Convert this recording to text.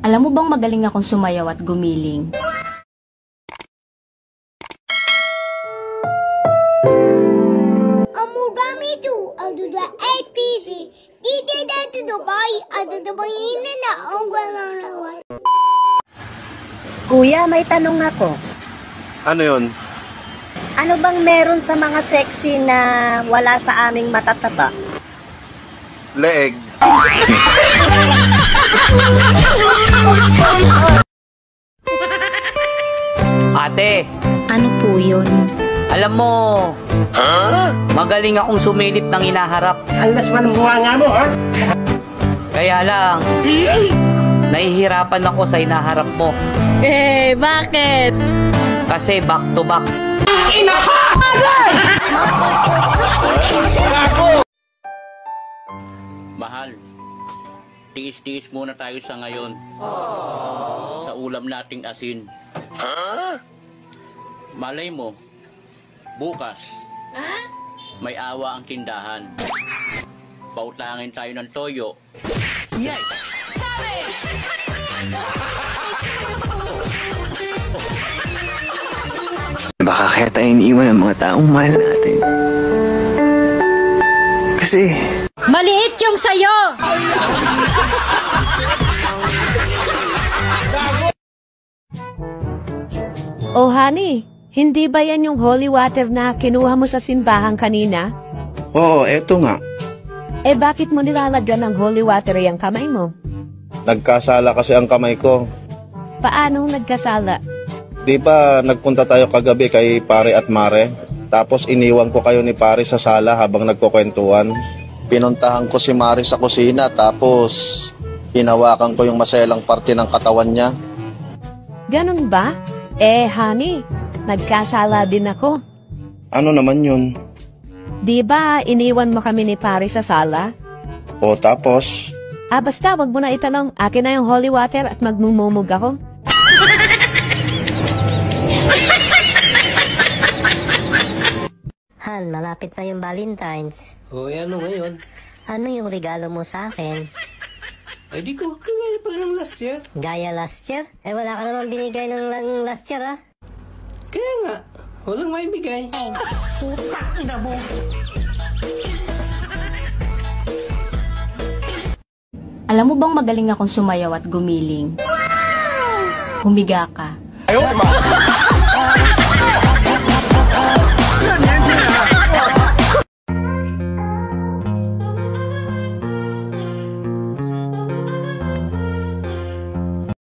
Alam mo bang magaling akong sumayaw at gumiling? Kuya, may tanong ako. Ano yun? Ano bang meron sa mga sexy na wala sa aming matataba? Leeg. Ate, Ano po yun? alam mo, magaling akong sumilip ng hinaharap. Alas man ang bunga nga mo, ha? Kaya lang, nahihirapan ako sa hinaharap mo. Eh, bakit? Kasi back to back. Mahal, tiis-tiis muna tayo sa ngayon. Sa ulam nating asin. Malay mo, bukas, may awa ang tindahan. Pautangin tayo ng toyo. Baka kaya tayo iniiwan ng mga taong mahal natin. Kasi Maliit yung sayo! Oh honey, hindi ba yan yung holy water na kinuha mo sa simbahan kanina? Oo, eto nga. Eh bakit mo nilalagyan ng holy water yung kamay mo? Nagkasala kasi ang kamay ko. Paanong nagkasala? Di ba nagpunta tayo kagabi kay pare at mare? Tapos iniwan ko kayo ni pare sa sala habang nagkukwentuhan. Pinuntahan ko si Mari sa kusina tapos hinawakan ko yung maselang parte ng katawan niya. Ganun ba? Eh honey, nagkasala din ako. Ano naman yun? Di ba iniwan mo kami ni pare sa sala? O tapos? Basta wag mo na itanong, akin na yung holy water at magmumumug ako. Han, malapit na yung Valentine's. O, ano ngayon? Ano yung regalo mo sa akin? Ay, di ko kagaya pa ng last year. Gaya last year? Eh, wala ka naman binigay ng last year, ha? Kaya nga, walang maibigay. Alam mo bang magaling akong sumayaw at gumiling? Humiga ka.